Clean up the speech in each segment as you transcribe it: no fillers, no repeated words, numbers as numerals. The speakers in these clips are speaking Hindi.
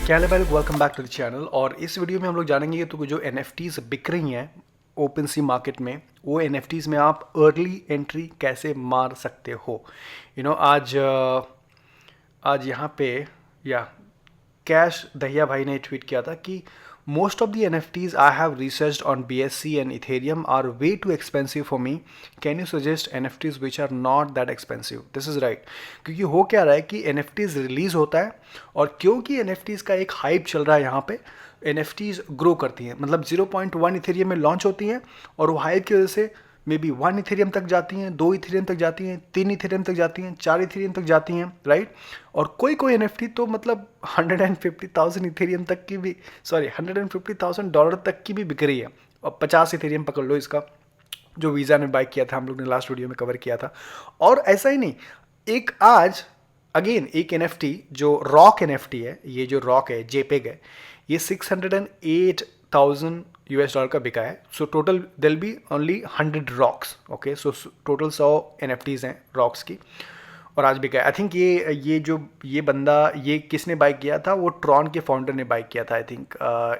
क्या हाल है भाई, welcome back to the channel. और इस वीडियो में हम लोग जानेंगे कि तो जो NFTs बिक रही हैं ओपन सी मार्केट में, वो NFTs में आप अर्ली एंट्री कैसे मार सकते हो। आज यहाँ पे या कैश दहिया भाई ने ट्वीट किया था कि most of the NFTs I have researched on BSC and Ethereum are way too expensive for me. Can you suggest NFTs which are not that expensive. This is right, क्योंकि हो क्या रहा है कि NFTs रिलीज होता है और क्योंकि NFTs का एक हाइप चल रहा है यहाँ पे, NFTs ग्रो करती हैं। मतलब 0.1 इथेरियम में लॉन्च होती हैं और वो हाइप की वजह से मे बी 1 इथेरियम तक जाती हैं, 2 इथेरियम तक जाती हैं, 3 इथेरियम तक जाती हैं, 4 इथेरियम तक जाती हैं, राइट। और कोई कोई NFT तो मतलब 150,000 इथेरियम तक की भी, सॉरी $150,000 तक की भी बिक रही है। और 50 इथेरियम पकड़ लो इसका, जो वीज़ा ने बाय किया था, हम लोग ने लास्ट वीडियो में कवर किया था। और ऐसा ही नहीं, एक आज अगेन एक NFT जो रॉक NFT है, ये जो रॉक है JPEG है, ये $608,000 का बिका है। So total will be only 100 rocks, okay. So total 100 NFTs हैं रॉक्स की, और आज बिका है। आई थिंक ये बंदा, ये किसने बाय किया था, वो ट्रॉन के फाउंडर ने बाय किया था, आई थिंक,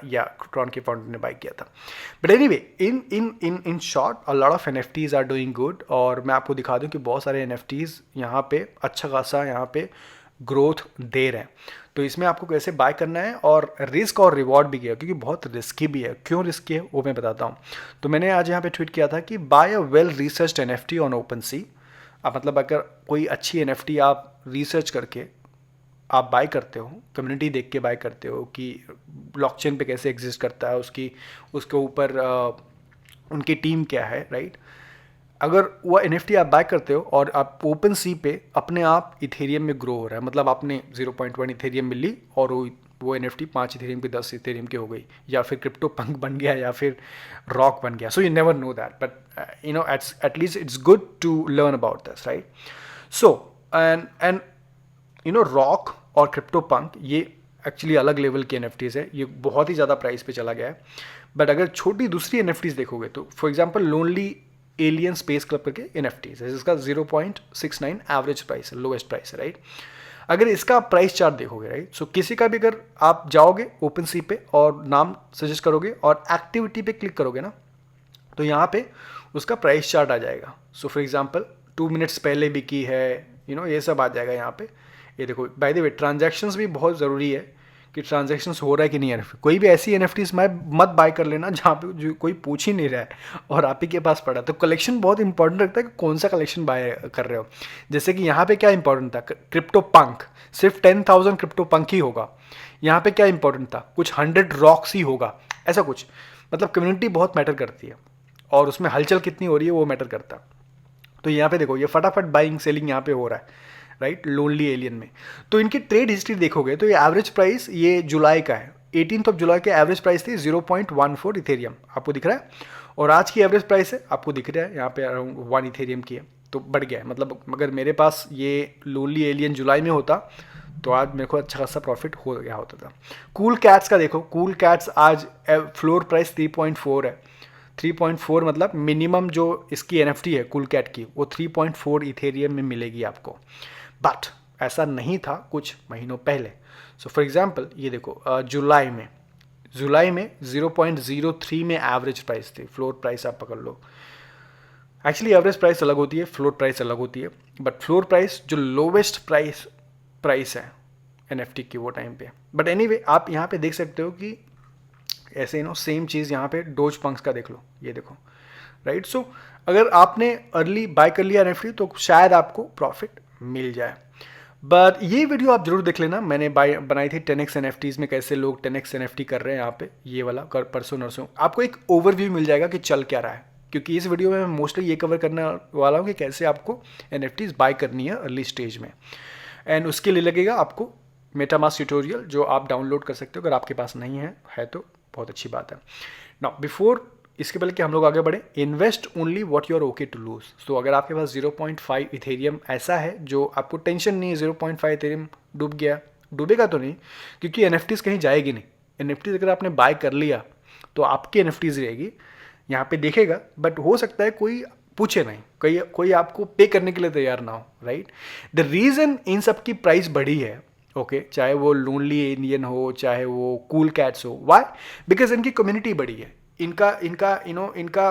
या ट्रॉन के फाउंडर ने बाय किया था। But anyway, in short a lot of NFTs are doing good. और मैं आपको दिखा दूं कि बहुत सारे NFTs यहाँ पे अच्छा खासा यहाँ पे ग्रोथ दे रहे हैं। तो इसमें आपको कैसे बाय करना है, और रिस्क और रिवॉर्ड भी किया, क्योंकि बहुत रिस्की भी है। क्यों रिस्की है वो मैं बताता हूँ। तो मैंने आज यहाँ पे ट्वीट किया था कि buy a well researched NFT on OpenSea. आप मतलब अगर कोई अच्छी NFT आप रिसर्च करके आप बाय करते हो, कम्युनिटी देख के बाय करते हो कि ब्लॉकचेन पे कैसे एग्जिस्ट करता है, उसके ऊपर उनकी टीम क्या है, राइट। अगर वो NFT आप बाय करते हो और आप ओपन सी पे अपने आप इथेरियम में ग्रो हो रहा है, मतलब आपने 0.1 इथेरियम मिल ली और वो NFT 5 इथेरियम की 10 इथेरियम की हो गई, या फिर क्रिप्टो पंक बन गया, या फिर रॉक बन गया। So you never know that, but at least it's good to learn about this, right. So and rock और क्रिप्टो पंक ये एक्चुअली अलग लेवल के NFTs है। ये बहुत ही ज़्यादा प्राइस पे चला गया है। बट अगर छोटी दूसरी NFTs देखोगे तो for example lonely alien space club करके NFTs है, जिसका 0.69 एवरेज प्राइस है, लोएस्ट प्राइस है, राइट। अगर इसका प्राइस चार्ट देखोगे, राइट, सो किसी का भी अगर आप जाओगे ओपन सी पे और नाम सजेस्ट करोगे और एक्टिविटी पे क्लिक करोगे ना, तो यहाँ पे उसका प्राइस चार्ट आ जाएगा। सो फॉर एग्जांपल 2 मिनट्स पहले बिकी है, ये सब आ जाएगा यहाँ पे। ये देखो, बाय द वे ट्रांजैक्शंस भी बहुत ज़रूरी है कि ट्रांजैक्शंस हो रहा है कि नहीं। कोई भी ऐसी NFTs मत बाय कर लेना जहाँ पे जो कोई पूछ ही नहीं रहा है और आप ही के पास पड़ा। तो कलेक्शन बहुत इंपॉर्टेंट रखता है कि कौन सा कलेक्शन बाय कर रहे हो। जैसे कि यहाँ पे क्या इंपॉर्टेंट था, क्रिप्टो पंक, सिर्फ 10,000 क्रिप्टो पंक ही होगा। यहाँ पे क्या इंपॉर्टेंट था, कुछ 100 रॉक्स ही होगा, ऐसा कुछ। मतलब कम्युनिटी बहुत मैटर करती है और उसमें हलचल कितनी हो रही है वो मैटर करता है। तो यहाँ पे देखो, ये फटाफट बाइंग सेलिंग यहाँ पे हो रहा है, राइट, लोनली एलियन में। तो इनकी ट्रेड हिस्ट्री देखोगे तो ये एवरेज प्राइस ये जुलाई का है, 18 जुलाई के एवरेज प्राइस थी 0.14 इथेरियम, आपको दिख रहा है। और आज की एवरेज प्राइस है, आपको दिख रहा है यहाँ पे अराउंड 1 इथेरियम की है। तो बढ़ गया है। मतलब अगर मेरे पास ये लोनली एलियन जुलाई में होता तो आज मेरे को अच्छा खासा प्रॉफिट हो गया होता था। कूल कैट्स का देखो, कूल कैट्स आज फ्लोर प्राइस 3.4 है। 3.4 मतलब मिनिमम जो इसकी NFT है कूल कैट की, वो 3.4 इथेरियम में मिलेगी आपको। बट ऐसा नहीं था कुछ महीनों पहले। सो फॉर एग्जांपल ये देखो, जुलाई में 0.03 में एवरेज प्राइस थी, फ्लोर प्राइस आप पकड़ लो। एक्चुअली एवरेज प्राइस अलग होती है, फ्लोर प्राइस अलग होती है। बट फ्लोर प्राइस जो लोवेस्ट प्राइस है NFT की वो टाइम पे। बट एनीवे, आप यहाँ पे देख सकते हो कि ऐसे सेम चीज़ यहाँ पे डोज पंक्स का देख लो, ये देखो, राइट। सो अगर आपने अर्ली बाय कर लिया NFT तो शायद आपको प्रॉफिट मिल जाए। बट ये वीडियो आप जरूर देख लेना, मैंने बनाई थी 10x NFTs में कैसे लोग 10x NFT कर रहे हैं। यहाँ पे ये वाला परसों नरसों आपको एक ओवरव्यू मिल जाएगा कि चल क्या रहा है, क्योंकि इस वीडियो में मैं मोस्टली ये कवर करने वाला हूँ कि कैसे आपको NFTs बाय करनी है अर्ली स्टेज में। एंड उसके लिए लगेगा आपको मेटामास्क ट्यूटोरियल, जो आप डाउनलोड कर सकते हो। अगर आपके पास नहीं है तो बहुत अच्छी बात है। नाउ बिफोर, इसके पहले कि हम लोग आगे बढ़े, invest only what you are okay to lose. तो अगर आपके पास 0.5 इथेरियम ऐसा है जो आपको टेंशन नहीं है, 0.5 इथेरियम डूब गया, डूबेगा तो नहीं, क्योंकि NFTs कहीं जाएगी नहीं। NFTs अगर आपने बाय कर लिया तो आपकी NFTs रहेगी, यहाँ पे देखेगा। बट हो सकता है कोई पूछे नहीं, कोई आपको पे करने के लिए तैयार ना हो, राइट। द रीज़न इन सब की प्राइस बढ़ी है ओके, चाहे वो लोनली इंडियन हो, चाहे वो कूल कैट्स हो। वाई? बिकॉज इनकी कम्युनिटी बड़ी है, इनका इनका इनका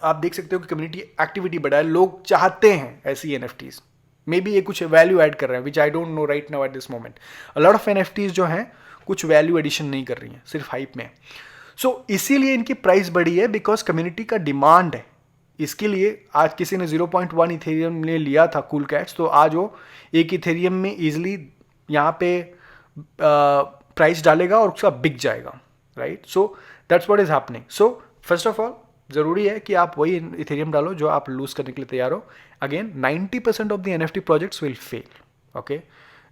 आप देख सकते हो कि कम्युनिटी एक्टिविटी बड़ा है, लोग चाहते हैं ऐसी एनएफटीज। मे बी ये कुछ वैल्यू ऐड कर रहे हैं, which I don't know right now at this moment. A lot of NFTs जो हैं कुछ वैल्यू एडिशन नहीं कर रही हैं, सिर्फ हाइप में। सो इसीलिए इनकी प्राइस बढ़ी है, बिकॉज कम्युनिटी का डिमांड है इसके लिए। आज किसी ने 0.1 इथेरियम में लिया था कूल कैट्स, तो आज वो एक इथेरियम में इजिली यहाँ पे प्राइस डालेगा और उसका बिक जाएगा, right? So that's what is happening. So first of all ज़रूरी है कि आप वही इथेरियम डालो जो आप लूज करने के लिए तैयार हो। Again 90% of the NFT projects will fail, okay,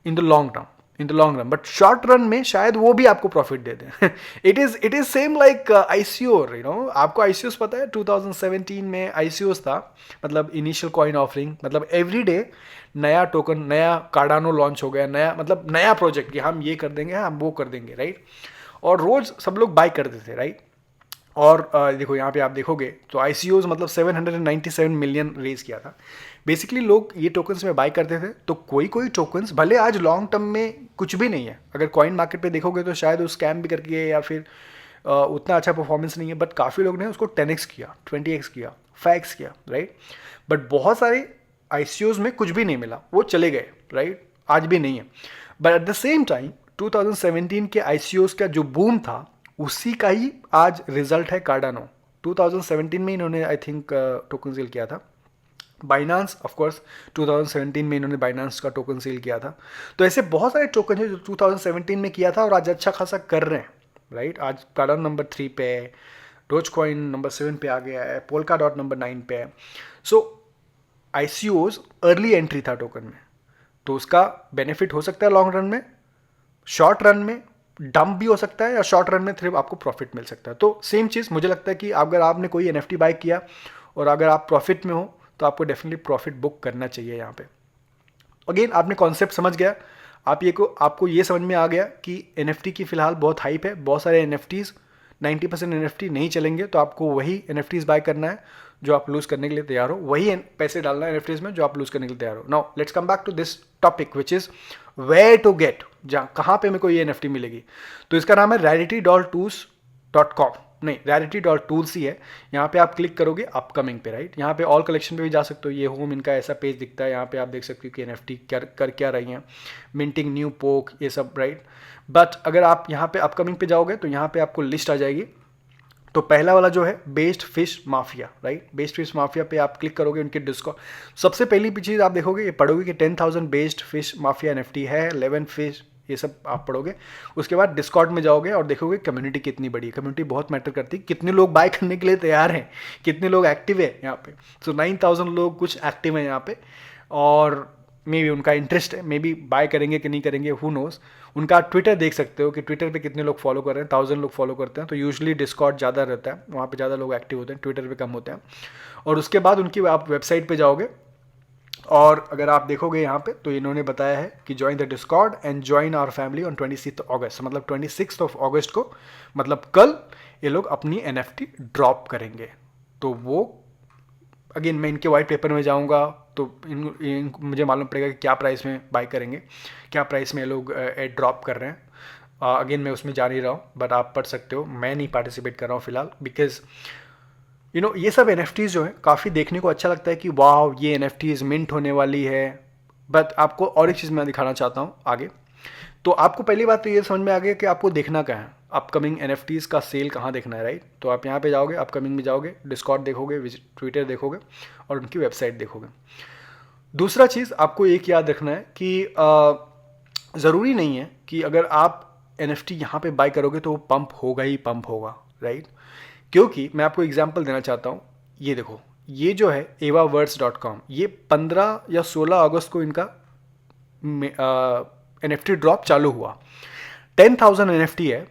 in the long term, in the long run, but short run में शायद वो भी आपको प्रॉफिट दे दें। It is same like ICO, you know, आपको आईसीओस पता है 2017 में आईसीओस था, मतलब इनिशियल कॉइन ऑफरिंग, मतलब एवरी डे नया टोकन, नया कार्डानो लॉन्च हो गया, नया मतलब नया प्रोजेक्ट कि हम ये कर देंगे, हम वो कर देंगे, राइट? और रोज सब लोग बाय करते थे, राइट? और देखो यहाँ पे आप देखोगे तो आईसीओज मतलब 797 मिलियन रेज किया था। बेसिकली लोग ये टोकन्स में बाय करते थे, तो कोई कोई टोकन्स भले आज लॉन्ग टर्म में कुछ भी नहीं है, अगर कॉइन मार्केट पे देखोगे तो शायद वो स्कैम भी करके या फिर उतना अच्छा परफॉर्मेंस नहीं है, बट काफ़ी लोग ने उसको 10x किया, 20x किया, 5x किया, राइट? बट बहुत सारे आईसीओज में कुछ भी नहीं मिला, वो चले गए, राइट? आज भी नहीं है। But at the same time 2017 के आईसीओज का जो बूम था उसी का ही आज रिजल्ट है कार्डानो। 2017 में इन्होंने आई थिंक टोकन सेल किया था। बाइनांस ऑफ कोर्स 2017 में इन्होंने बाइनांस का टोकन सेल किया था। तो ऐसे बहुत सारे टोकन है जो 2017 में किया था और आज अच्छा खासा कर रहे हैं, राइट? आज कार्डानो नंबर 3 पे है, डोज कॉइन नंबर 7 पे आ गया है, पोल्का डॉट नंबर 9 पे है। सो आईसीओज अर्ली एंट्री था टोकन में, तो उसका बेनिफिट हो सकता है लॉन्ग रन में, शॉर्ट रन में डंप भी हो सकता है, या शॉर्ट रन में सिर्फ आपको प्रॉफिट मिल सकता है। तो सेम चीज़ मुझे लगता है कि अगर आपने कोई एनएफटी बाय किया और अगर आप प्रॉफिट में हो तो आपको डेफिनेटली प्रॉफिट बुक करना चाहिए यहाँ पे। अगेन आपने कॉन्सेप्ट समझ गया, आपको ये समझ में आ गया कि एनएफटी की फिलहाल बहुत हाइप है, बहुत सारे एनएफटीज, 90% एनएफटी नहीं चलेंगे, तो आपको वही एनएफटीज बाय करना है जो आप लूज करने के लिए तैयार हो, वही पैसे डालना है एनएफटीज में जो आप लूज करने के लिए तैयार हो। Now let's come back to this topic which is where to get, जहाँ कहाँ पे मेरे को ये एनएफटी मिलेगी। तो इसका नाम है rarity.tools.com, नहीं rarity.tools ही है। यहाँ पे आप क्लिक करोगे अपकमिंग पे, राइट? यहाँ पे ऑल कलेक्शन पे भी जा सकते हो, ये होम इनका ऐसा पेज दिखता है, यहाँ पे आप देख सकते हो कि एनएफटी कर क्या रही हैं, मिंटिंग न्यू पोक, ये सब, राइट? बट अगर आप यहाँ पे अपकमिंग पे जाओगे तो यहाँ पे आपको लिस्ट आ जाएगी। तो पहला वाला जो है based fish mafia, right? Based fish mafia पे आप क्लिक करोगे, उनके डिस्कॉर्ड सबसे पहली चीज़ आप देखोगे, ये पढ़ोगे कि 10,000 बेस्ड फिश माफिया एनएफटी है, 11 फिश, ये सब आप पढ़ोगे। उसके बाद डिस्कॉर्ड में जाओगे और देखोगे कम्युनिटी कितनी बड़ी है। कम्युनिटी बहुत मैटर करती है, कितने लोग बाय करने के लिए तैयार हैं, कितने लोग एक्टिव है यहाँ पे। सो 9,000 लोग कुछ एक्टिव हैं यहाँ पे, और मे बी उनका इंटरेस्ट है, मे बी बाय करेंगे कि नहीं करेंगे, हु नोज। उनका ट्विटर देख सकते हो कि ट्विटर पे कितने लोग फॉलो कर रहे हैं, 1000 लोग फॉलो करते हैं। तो यूजुअली डिस्कॉर्ड ज़्यादा रहता है, वहाँ पे ज़्यादा लोग एक्टिव होते हैं, ट्विटर पे कम होते हैं। और उसके बाद उनकी आप वेबसाइट पे जाओगे और अगर आप देखोगे यहाँ पे तो इन्होंने बताया है कि join the Discord and join our family on 26 अगस्त, मतलब 26 अगस्त को, मतलब कल ये लोग अपनी एनएफटी ड्रॉप करेंगे। तो वो अगेन मैं इनके वाइट पेपर में जाऊंगा तो मुझे मालूम पड़ेगा कि क्या प्राइस में बाय करेंगे, क्या प्राइस में ये लोग ड्रॉप कर रहे हैं। अगेन मैं उसमें जा नहीं रहा हूँ, बट आप पढ़ सकते हो, मैं नहीं पार्टिसिपेट कर रहा हूँ फिलहाल, बिकॉज यू नो ये सब एनएफटीज जो है काफ़ी देखने को अच्छा लगता है कि वाह ये एनएफटीज मिंट होने वाली है। बट आपको और एक चीज़ मैं दिखाना चाहता हूँ आगे। तो आपको पहली बात तो ये समझ में आ गया कि आपको देखना क्या है, अपकमिंग एनएफटीज का सेल कहाँ देखना है, राइट? तो आप यहाँ पे जाओगे, अपकमिंग में जाओगे, डिस्कॉर्ड देखोगे, ट्विटर देखोगे और उनकी वेबसाइट देखोगे। दूसरा चीज़ आपको एक याद रखना है कि ज़रूरी नहीं है कि अगर आप एनएफटी यहाँ पे बाय करोगे तो वो पंप होगा ही पंप होगा, राइट? क्योंकि मैं आपको एग्जांपल देना चाहता हूँ। ये देखो, ये जो है evawords.com, ये 15 या 16 अगस्त को इनका एनएफटी ड्रॉप चालू हुआ। 10,000 एनएफटी है,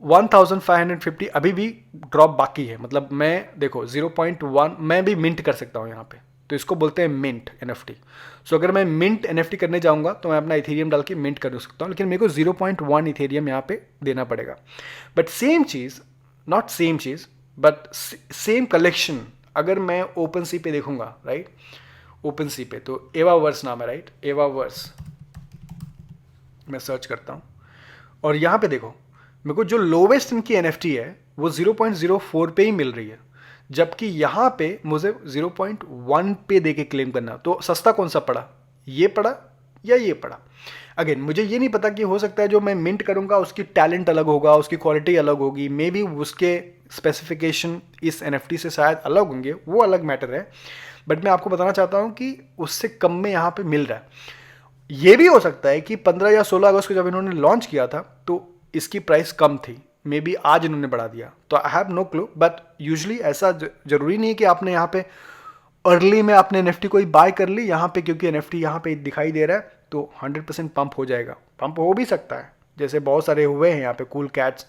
1,550 अभी भी ड्रॉप बाकी है। मतलब मैं देखो 0.1 मैं भी मिंट कर सकता हूँ यहाँ पे, तो इसको बोलते हैं मिंट एनएफटी। सो अगर मैं मिंट एनएफटी करने जाऊँगा तो मैं अपना इथेरियम डाल के मिंट कर सकता हूँ, लेकिन मेरे को 0.1 इथेरियम यहाँ पे देना पड़ेगा। But same cheese, not same cheese but same collection अगर मैं ओपन सी पे देखूंगा, राइट? ओपन सी पे तो एवावर्स नाम है, राइट? एवावर्स मैं सर्च करता हूँ और यहाँ पे देखो मेरे को जो लोवेस्ट इनकी NFT है वो 0.04 पे ही मिल रही है, जबकि यहाँ पे मुझे 0.1 पे दे के क्लेम करना। तो सस्ता कौन सा पड़ा, ये पड़ा या ये पड़ा? अगेन मुझे ये नहीं पता कि हो सकता है जो मैं मिंट करूँगा उसकी टैलेंट अलग होगा, उसकी क्वालिटी अलग होगी, मे बी उसके स्पेसिफिकेशन इस NFT से शायद अलग होंगे, वो अलग मैटर है। बट मैं आपको बताना चाहता हूँ कि उससे कम में यहाँ पे मिल रहा है। ये भी हो सकता है कि 15 या 16 अगस्त को जब इन्होंने लॉन्च किया था तो इसकी प्राइस कम थी, मे बी आज इन्होंने बढ़ा दिया, तो I have no clue. But usually ऐसा जरूरी नहीं है कि आपने यहाँ पे अर्ली में आपने NFT कोई बाय कर ली यहाँ पे, क्योंकि NFT यहाँ पे दिखाई दे रहा है तो 100% पंप हो जाएगा। पंप हो भी सकता है, जैसे बहुत सारे हुए हैं यहाँ पे कूल कैट्स,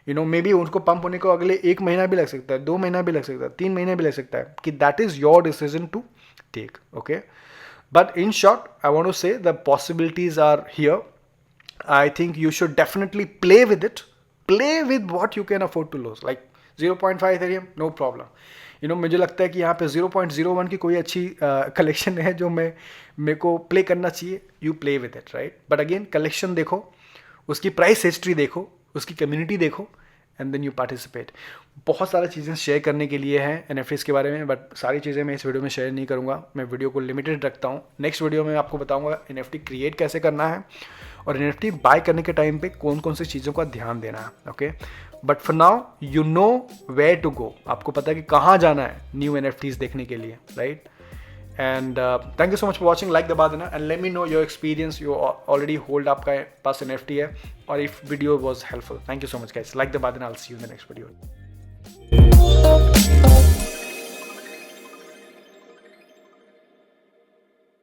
मे बी उनको पंप होने को अगले 1 महीना भी लग सकता है, 2 महीना भी लग सकता है, 3 महीने भी लग सकता है, कि that is your decision to take. Okay, but in short I want to say the possibilities are here. I think you should definitely play with it, play with what you can afford to lose, like 0.5 ethereum no problem। मुझे लगता है कि यहाँ पे 0.01 की कोई अच्छी कलेक्शन है जो मेरे को प्ले करना चाहिए। You play with it, right? But again collection देखो, उसकी प्राइस हिस्ट्री देखो, उसकी कम्युनिटी देखो, एंड देन यू पार्टिसिपेट। बहुत सारी चीज़ें शेयर करने के लिए हैं NFTs के बारे में, बट सारी चीज़ें मैं इस वीडियो में शेयर नहीं करूँगा, मैं वीडियो को लिमिटेड रखता हूँ। नेक्स्ट वीडियो में आपको बताऊँगा NFT क्रिएट कैसे करना है और NFT बाय करने के टाइम पे कौन कौन सी चीज़ों का ध्यान देना है। Okay, but for now you know where to go, आपको पता है कि कहाँ जाना है न्यू NFTs देखने के लिए, right? And thank you so much for watching. Like the badana and let me know your experience. You already hold आपका पास NFT है, or if video was helpful. Thank you so much guys. Like the badana. I'll see you in the next video.